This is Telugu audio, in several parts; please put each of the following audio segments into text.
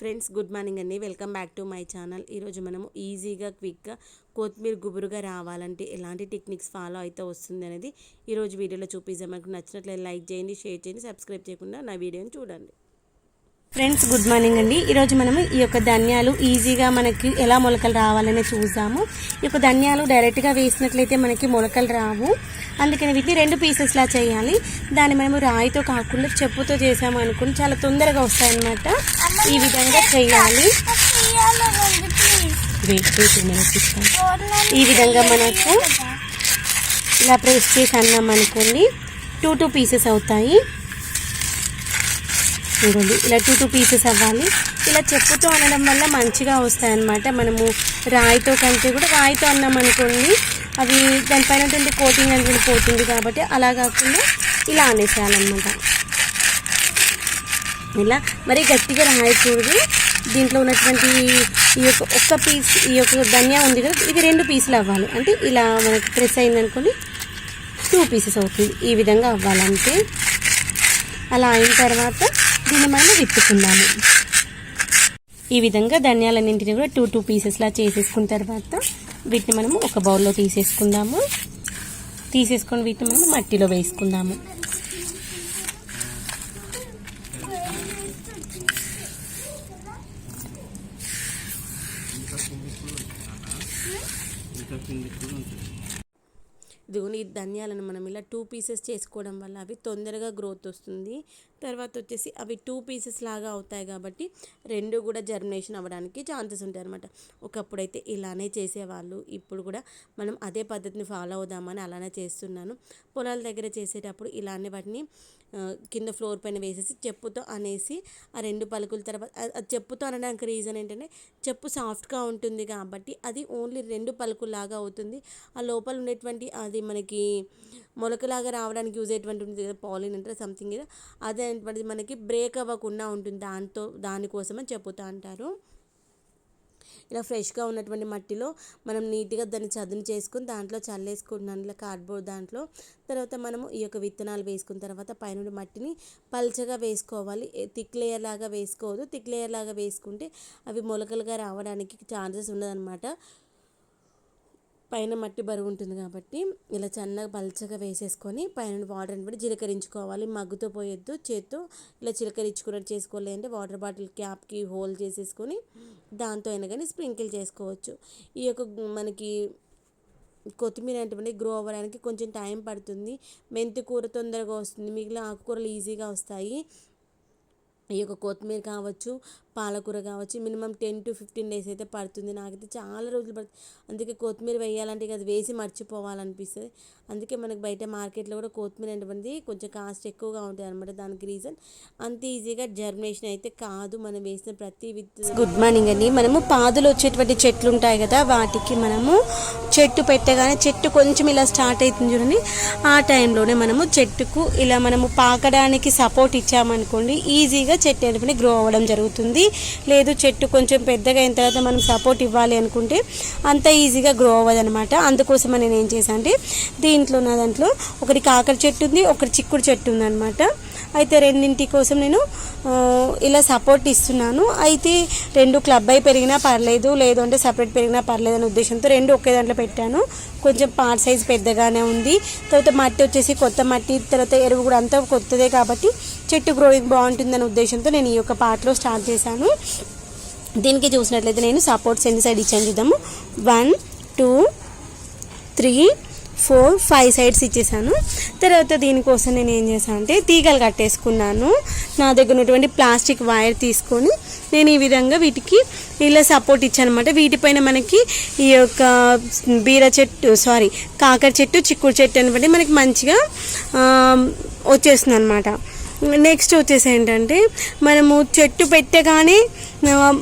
ఫ్రెండ్స్ గుడ్ మార్నింగ్ అండి. Welcome back to my channel. ఈరోజు మనము ఈజీగా క్విక్గా కొత్తిమీర గుబురుగా రావాలంటే ఎలాంటి టెక్నిక్స్ ఫాలో అయితే వస్తుంది అనేది ఈరోజు వీడియోలో చూపిస్తాం. మనకు నచ్చినట్లయితే లైక్ చేయండి, షేర్ చేయండి, సబ్స్క్రైబ్ చేయకుండా నా వీడియోని చూడండి. ఫ్రెండ్స్ గుడ్ మార్నింగ్ అండి. ఈరోజు మనము ఈ యొక్క ధనియాలు ఈజీగా మనకి ఎలా మొలకలు రావాలనే చూద్దాము. ఈ యొక్క ధనియాలు డైరెక్ట్గా వేసినట్లయితే మనకి మొలకలు రావు. అందుకని వీటిని 2 పీసెస్లా చేయాలి. దాన్ని మనము రాయితో కాకుండా చెప్పుతో చేసాము అనుకుని చాలా తొందరగా వస్తాయన్నమాట. ఈ విధంగా చేయాలి. ఈ విధంగా మనకు ఇలా ప్రెస్ చేసి అన్నాం అనుకోండి 2 పీసెస్ అవుతాయి. ఇంకోండి ఇలా 2 పీసెస్ అవ్వాలి. ఇలా చెప్పుతో అనడం వల్ల మంచిగా వస్తాయన్నమాట. మనము రాయితో కంటే కూడా రాయితో అన్నాం అనుకోండి అవి దానిపైన కోటింగ్ అనేది పోతుంది. కాబట్టి అలా కాకుండా ఇలా అనేసేయాలన్నమాట. ఇలా మరీ గట్టిగా రాయకూడదు. దీంట్లో ఉన్నటువంటి ఈ యొక్క ఒక్క పీస్ ఈ యొక్క ధనియా ఉంది కదా, ఇది 2 పీసులు అవ్వాలి. అంటే ఇలా మనకి ప్రెస్ అయిందనుకోండి 2 పీసెస్ అవుతుంది. ఈ విధంగా అవ్వాలంటే అలా అయిన తర్వాత దీన్ని మనం విప్పుకుందాము. ఈ విధంగా ధనియాలన్నింటినీ కూడా 2 పీసెస్లా చేసేసుకున్న తర్వాత వీటిని మనము ఒక బౌల్లో తీసేసుకుందాము. తీసేసుకొని వీటిని మనం మట్టిలో వేసుకుందాము. ఇదిగోని ఈ ధనియాలను మనం ఇలా 2 పీసెస్ చేసుకోవడం వల్ల అవి తొందరగా గ్రోత్ వస్తుంది. తర్వాత వచ్చేసి అవి 2 పీసెస్ లాగా అవుతాయి కాబట్టి 2 కూడా జర్మినేషన్ అవ్వడానికి ఛాన్సెస్ ఉంటాయి అనమాట. ఒకప్పుడైతే ఇలానే చేసేవాళ్ళు. ఇప్పుడు కూడా మనం అదే పద్ధతిని ఫాలో అవుదామని అలానే చేస్తున్నాను. పొలాల దగ్గర చేసేటప్పుడు ఇలానే వాటిని కింద ఫ్లోర్ పైన వేసేసి చెప్పుతో అనేసి ఆ 2 పలుకుల తర్వాత చెప్పుతో అనడానికి రీజన్ ఏంటంటే చెప్పు సాఫ్ట్గా ఉంటుంది కాబట్టి అది ఓన్లీ 2 పలుకులాగా అవుతుంది. ఆ లోపల ఉండేటువంటి అది మనకి మొలకలాగా రావడానికి యూజ్ అయ్యేటువంటి ఉంటుంది కదా, పాలిన్ అంటే సంథింగ్ కదా, అదే మనకి బ్రేక్ అవ్వకుండా ఉంటుంది. దానికోసమని చెప్పుతా అంటారు. ఇలా ఫ్రెష్గా ఉన్నటువంటి మట్టిలో మనం నీట్గా దాన్ని చదును చేసుకుని దాంట్లో చల్లేసుకుంటున్నాను ఇలా కార్డ్బోర్డ్ దాంట్లో. తర్వాత మనము ఈ యొక్క విత్తనాలు వేసుకున్న తర్వాత పైన మట్టిని పల్చగా వేసుకోవాలి. థిక్ లేయర్ లాగా వేసుకోవద్దు. థిక్ లేయర్ లాగా వేసుకుంటే అవి మొలకలుగా రావడానికి ఛాన్సెస్ ఉండదన్నమాట. పైన మట్టి బరువు ఉంటుంది కాబట్టి ఇలా సన్నగా పల్చగా వేసేసుకొని పైన వాటర్ అని జీలకరించుకోవాలి. మగ్గుతో పోయొద్దు, చేత్తో ఇలా చిలకరించుకున్నట్టు చేసుకోవాలి. అంటే వాటర్ బాటిల్ క్యాప్కి హోల్ చేసేసుకొని దాంతో అయినా కానీ స్ప్రింకిల్ చేసుకోవచ్చు. ఈ యొక్క మనకి కొత్తిమీర అంటే గ్రో అవ్వడానికి కొంచెం టైం పడుతుంది. మెంతి కూర తొందరగా వస్తుంది, మిగిలిన ఆకుకూరలు ఈజీగా వస్తాయి. ఈ యొక్క కొత్తిమీర కావచ్చు, పాలకూర కావచ్చు, మినిమం 10 to 15 days అయితే పడుతుంది. నాకైతే చాలా రోజులు పడుతుంది. అందుకే కొత్తిమీర వేయాలంటే అది వేసి మర్చిపోవాలనిపిస్తుంది. అందుకే మనకి బయట మార్కెట్లో కూడా కొత్తిమీర అనేటువంటిది కొంచెం కాస్ట్ ఎక్కువగా ఉంటుంది అనమాట. దానికి రీజన్ అంత ఈజీగా జర్మినేషన్ అయితే కాదు మనం వేసిన ప్రతి విత్తనం. గుడ్ మార్నింగ్ అండి. మనము పాదులు వచ్చేటువంటి చెట్లు ఉంటాయి కదా, వాటికి మనము చెట్టు పెట్టగానే చెట్టు కొంచెం ఇలా స్టార్ట్ అవుతుంది చూడండి, ఆ టైంలోనే మనము చెట్టుకు ఇలా మనము పాకడానికి సపోర్ట్ ఇచ్చామనుకోండి ఈజీగా చెట్టు అనేటువంటి గ్రో అవ్వడం జరుగుతుంది. లేదు చెట్టు కొంచెం పెద్దగా అయిన తర్వాత మనం సపోర్ట్ ఇవ్వాలి అనుకుంటే అంత ఈజీగా గ్రో అవ్వదు అనమాట. అందుకోసం నేను ఏం చేశాను అంటే నా దాంట్లో ఒకటి కాకర చెట్టు ఉంది, ఒకటి చిక్కుడు చెట్టు ఉంది అనమాట. అయితే రెండింటి కోసం నేను ఇలా సపోర్ట్ ఇస్తున్నాను. అయితే 2 క్లబ్ అయి పెరిగినా పర్లేదు, లేదు అంటే సపరేట్ పెరిగినా పర్లేదు అనే ఉద్దేశంతో 2 ఒకే దాంట్లో పెట్టాను. కొంచెం పార్ట్ సైజ్ పెద్దగానే ఉంది. తర్వాత మట్టి వచ్చేసి కొత్త మట్టి, తర్వాత ఎరువు కూడా అంతా కొత్తదే కాబట్టి చెట్టు గ్రోయింగ్ బాగుంటుందనే ఉద్దేశంతో నేను ఈ యొక్క పార్ట్లో స్టార్ట్ చేశాను. దీనికి చూసినట్లయితే నేను సపోర్ట్స్ ఎన్ని సైడ్ ఇచ్చాను చూద్దాము. 1 2 3 4 5 సైడ్స్ ఇచ్చేసాను. తర్వాత దీనికోసం నేను ఏం చేశాను అంటే తీగలు కట్టేసుకున్నాను. నా దగ్గర ఉన్నటువంటి ప్లాస్టిక్ వైర్ తీసుకొని నేను ఈ విధంగా వీటికి ఇలా సపోర్ట్ ఇచ్చాను అనమాట. వీటిపైన మనకి ఈ యొక్క కాకర చెట్టు, చిక్కుడు చెట్టు అనబట్టి మనకి మంచిగా వచ్చేస్తుంది అనమాట. నెక్స్ట్ వచ్చేసి ఏంటంటే మనము చెట్టు పెట్టగానే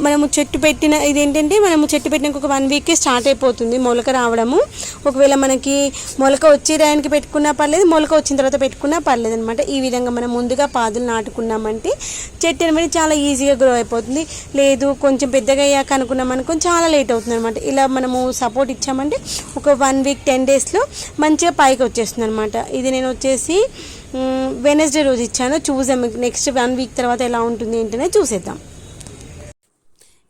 మనము చెట్టు పెట్టిన ఇదేంటంటే మనము చెట్టు పెట్టినాక ఒక 1 weekకే స్టార్ట్ అయిపోతుంది మొలక రావడము. ఒకవేళ మనకి మొలక వచ్చే టైంకి పెట్టుకున్నా పర్లేదు, మొలక వచ్చిన తర్వాత పెట్టుకున్నా పర్లేదు అనమాట. ఈ విధంగా మనం ముందుగా పాదులు నాటుకున్నామంటే చెట్టు అనేది చాలా ఈజీగా గ్రో అయిపోతుంది. లేదు కొంచెం పెద్దగా అయ్యాక అనుకున్నాం అనుకోని చాలా లేట్ అవుతుంది అనమాట. ఇలా మనము సపోర్ట్ ఇచ్చామంటే ఒక 1 week 10 daysలో మంచిగా పైకి వచ్చేస్తుంది అనమాట. ఇది నేను వచ్చేసి వెనస్డే రోజు ఇచ్చాను. చూసాం నెక్స్ట్ 1 week తర్వాత ఎలా ఉంటుంది ఏంటనే చూసేద్దాం.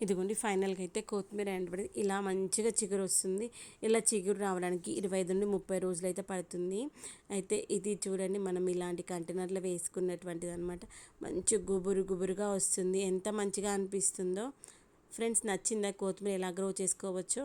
ఇదిగోండి ఫైనల్గా అయితే కొత్తిమీర ఎండబడి ఇలా మంచిగా చిగురు వస్తుంది. ఇలా చిగురు రావడానికి 25 నుండి 30 రోజులు అయితే పడుతుంది. అయితే ఇది చూడండి, మనం ఇలాంటి కంటైనర్లో వేసుకున్నటువంటిది అనమాట. మంచి గుబురు గుబురుగా వస్తుంది. ఎంత మంచిగా అనిపిస్తుందో ఫ్రెండ్స్. నచ్చిందా కొత్తిమీర ఎలా గ్రో చేసుకోవచ్చో?